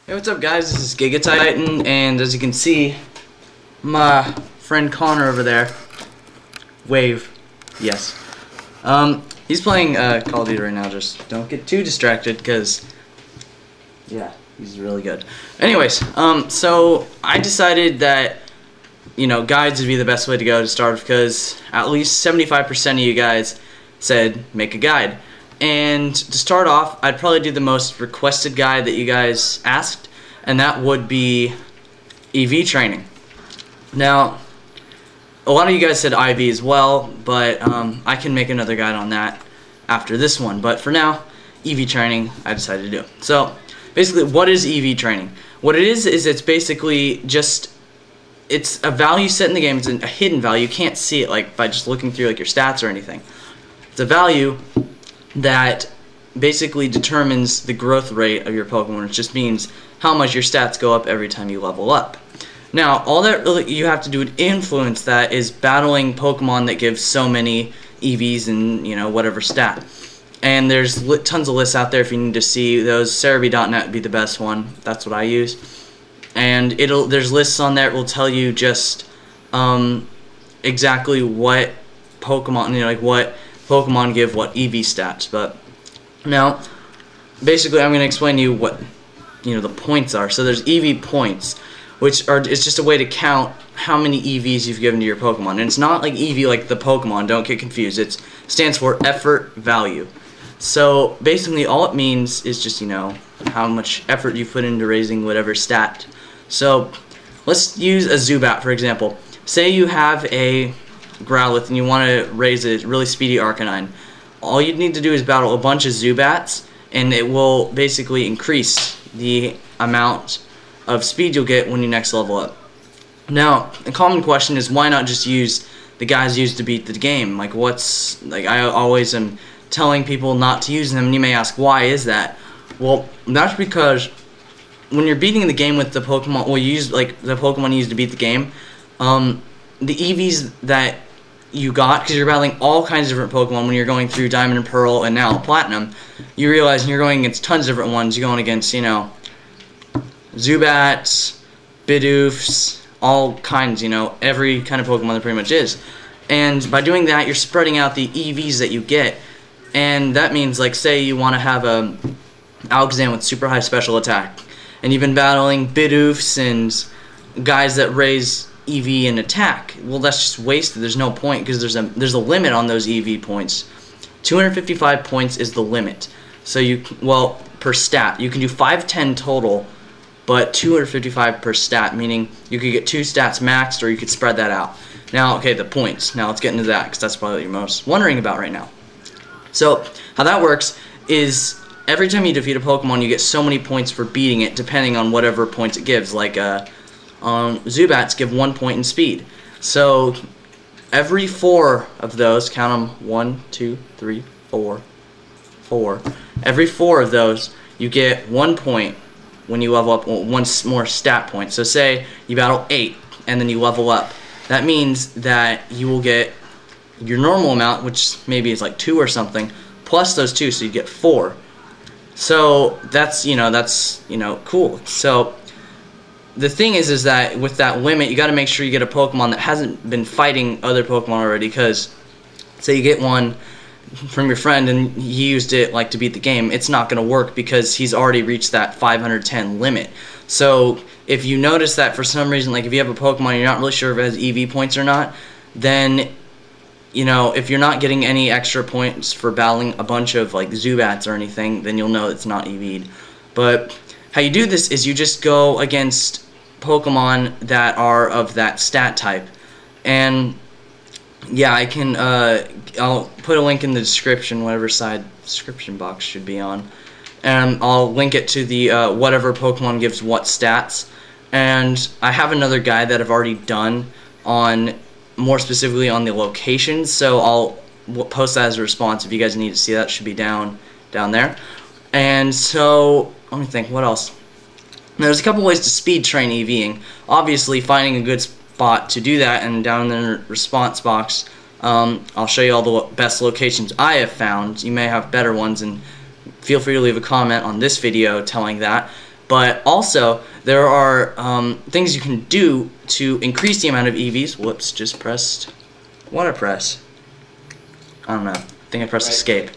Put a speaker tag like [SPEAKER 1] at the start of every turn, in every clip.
[SPEAKER 1] Hey, what's up guys, this is Gigatitan, and as you can see, my friend Connor over there, wave, yes, he's playing Call of Duty right now. Just don't get too distracted, because, yeah, he's really good. Anyways, so I decided that, you know, guides would be the best way to go to start, because at least 75% of you guys said make a guide. And to start off, I'd probably do the most requested guide that you guys asked, and that would be EV training. Now, a lot of you guys said IV as well, but I can make another guide on that after this one. But for now, EV training I decided to do. So, basically, what is EV training? What it is it's basically just, it's a value set in the game. It's a hidden value. You can't see it like by just looking through like your stats or anything. It's a value that basically determines the growth rate of your Pokemon. It just means how much your stats go up every time you level up. Now, all that really you have to do to influence that is battling Pokemon that give so many EVs and, you know, whatever stat. And there's tons of lists out there if you need to see those. Cerebi.net would be the best one. That's what I use. And there's lists on there that will tell you just exactly what Pokemon, you know, like what Pokemon give what EV stats. But now, basically, I'm going to explain to you what, you know, the points are. So there's EV points, which are, it's just a way to count how many EVs you've given to your Pokemon. And it's not like EV like the Pokemon, don't get confused. It stands for effort value. So basically all it means is just, you know, how much effort you put into raising whatever stat. So let's use a Zubat for example. Say you have a Growlithe and you want to raise a really speedy Arcanine. All you need to do is battle a bunch of Zubats, and it will basically increase the amount of speed you'll get when you next level up. Now, a common question is why not just use the guys used to beat the game? Like, I always am telling people not to use them, and you may ask, why is that? Well, that's because when you're beating the game with the Pokemon, well, you use like the Pokemon you used to beat the game, the EVs that you got, because you're battling all kinds of different Pokemon when you're going through Diamond and Pearl and now Platinum, you realize you're going against tons of different ones. You're going against, you know, Zubats, Bidoofs, all kinds, you know, every kind of Pokemon there pretty much is. And by doing that, you're spreading out the EVs that you get. And that means, like, say you want to have a Alakazam with super high special attack, and you've been battling Bidoofs and guys that raise EV and attack. Well, that's just wasted. There's no point, because there's a limit on those EV points. 255 points is the limit. So well, per stat. You can do 510 total, but 255 per stat, meaning you could get 2 stats maxed, or you could spread that out. Now, okay, the points. Now let's get into that, because that's probably what you're most wondering about right now. So how that works is every time you defeat a Pokemon, you get so many points for beating it, depending on whatever points it gives. Like Zubats give 1 point in speed. So every 4 of those, count them, 1, 2, 3, 4, 4. Every 4 of those, you get 1 point when you level up, 1 more stat point. So say you battle 8 and then you level up. That means that you will get your normal amount, which maybe is like 2 or something, plus those 2, so you get 4. So that's, you know, cool. So the thing is that with that limit, you got to make sure you get a Pokemon that hasn't been fighting other Pokemon already, because say you get one from your friend and he used it like to beat the game, it's not going to work because he's already reached that 510 limit. So if you notice that for some reason, like if you have a Pokemon and you're not really sure if it has EV points or not, then, you know, if you're not getting any extra points for battling a bunch of like Zubats or anything, then you'll know it's not EV'd. But how you do this is you just go against Pokemon that are of that stat type. And yeah, I can I'll put a link in the description, whatever side description box should be on, and I'll link it to the whatever Pokemon gives what stats. And I have another guide that I've already done on, more specifically on the locations, so I'll post that as a response if you guys need to see that. It should be down there. And so let me think, what else? Now, there's a couple ways to speed train EVing. Obviously, finding a good spot to do that, and down in the response box, I'll show you all the best locations I have found. You may have better ones, and feel free to leave a comment on this video telling that. But also, there are things you can do to increase the amount of EVs. Whoops, just pressed. What I press? I don't know. I think I pressed escape.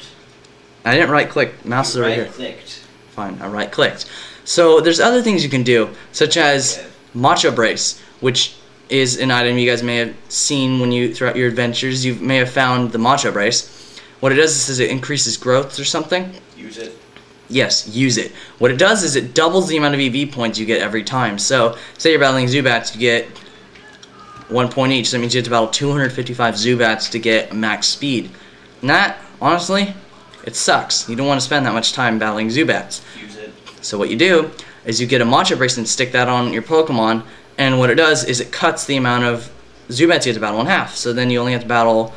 [SPEAKER 1] I didn't right click. Mouse is over here.
[SPEAKER 2] Right-clicked.
[SPEAKER 1] Fine, I right clicked. So there's other things you can do, such as Macho Brace, which is an item you guys may have seen when you throughout your adventures. You may have found the Macho Brace. What it does is it increases growth or something.
[SPEAKER 2] Use it.
[SPEAKER 1] Yes, use it. What it does is it doubles the amount of EV points you get every time. So, say you're battling Zubats, you get 1 point each. So that means you have to battle 255 Zubats to get max speed. And that, honestly, it sucks. You don't want to spend that much time battling Zubats.
[SPEAKER 2] Use it.
[SPEAKER 1] So what you do is you get a Macho Brace and stick that on your Pokemon, and what it does is it cuts the amount of Zubats you have to battle in half. So then you only have to battle,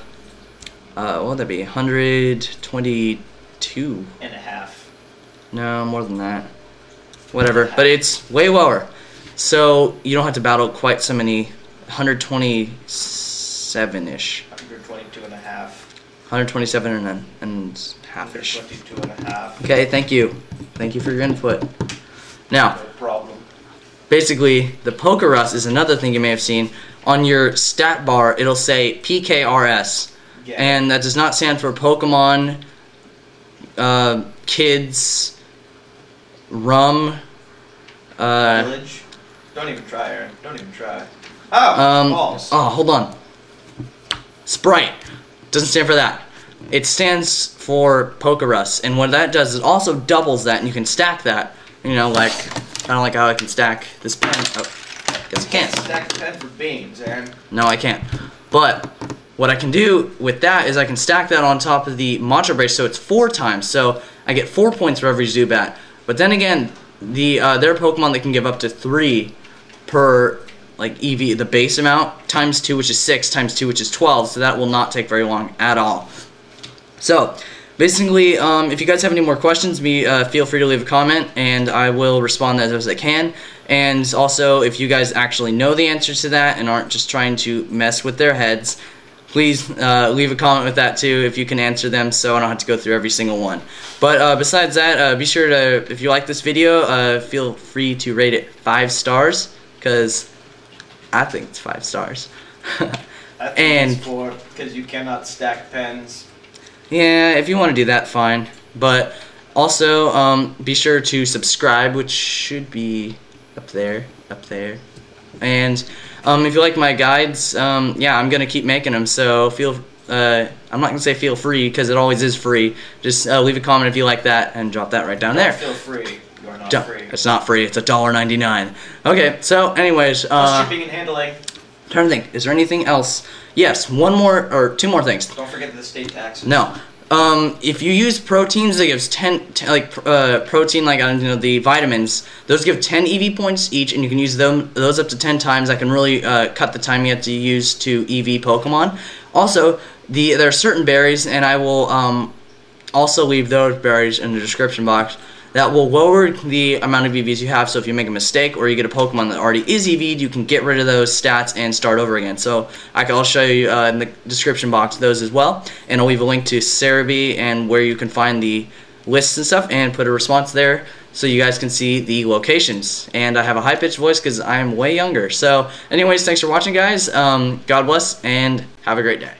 [SPEAKER 1] what would that be, 122?
[SPEAKER 2] And a half.
[SPEAKER 1] No, more than that. Whatever, but it's way lower. So you don't have to battle quite so many, 127-ish.
[SPEAKER 2] 122 and a half.
[SPEAKER 1] 127 and half-ish.
[SPEAKER 2] 122 and a half.
[SPEAKER 1] Okay, thank you. Thank you for your input. Now,
[SPEAKER 2] No problem.
[SPEAKER 1] basically, the Pokerus is another thing you may have seen. On your stat bar, it'll say PKRS.
[SPEAKER 2] Yeah.
[SPEAKER 1] And that does not stand for Pokemon, Kids, Rum,
[SPEAKER 2] Village. Don't even try, Aaron. Don't even try. Oh, balls.
[SPEAKER 1] oh, hold on. Sprite. Doesn't stand for that. It stands for Pokerus, and what that does is it also doubles that, and you can stack that. You know, like, kind of like how I can stack this pen. Oh, guess I can't.
[SPEAKER 2] Stack the pen for beans, Aaron.
[SPEAKER 1] No, I can't. But what I can do with that is I can stack that on top of the Macho Brace, so it's 4 times. So I get 4 points for every Zubat. But then again, there are Pokemon that can give up to 3 per like EV, the base amount, times 2, which is 6, times 2, which is 12. So that will not take very long at all. So basically, if you guys have any more questions, feel free to leave a comment, and I will respond as best I can. And also, if you guys actually know the answer to that and aren't just trying to mess with their heads, please leave a comment with that too if you can answer them, so I don't have to go through every single one. But besides that, be sure to, if you like this video, feel free to rate it 5 stars, because I think it's 5 stars.
[SPEAKER 2] I think it's 4, because you cannot stack pens.
[SPEAKER 1] Yeah, if you want to do that, fine. But also, be sure to subscribe, which should be up there. And if you like my guides, yeah, I'm gonna keep making them. So I'm not gonna say feel free, because it always is free. Just leave a comment if you like that, and drop that right down there.
[SPEAKER 2] Feel free. You are not free.
[SPEAKER 1] It's not free. It's $1.99. Okay. So, anyways,
[SPEAKER 2] shipping and handling.
[SPEAKER 1] Trying to think. Is there anything else? Yes. 1 more or 2 more things.
[SPEAKER 2] Don't forget the state taxes.
[SPEAKER 1] No. If you use proteins, that gives 10 protein, like, I don't know, the vitamins, those give 10 EV points each, and you can use those up to 10 times. That can really cut the time you have to use to EV Pokemon. Also, there are certain berries, and I will also leave those berries in the description box, that will lower the amount of EVs you have. So if you make a mistake or you get a Pokemon that already is EV'd, you can get rid of those stats and start over again. So I'll show you in the description box those as well, and I'll leave a link to Cerebi and where you can find the lists and stuff, and put a response there so you guys can see the locations. And I have a high-pitched voice because I am way younger. So anyways, thanks for watching, guys. God bless, and have a great day.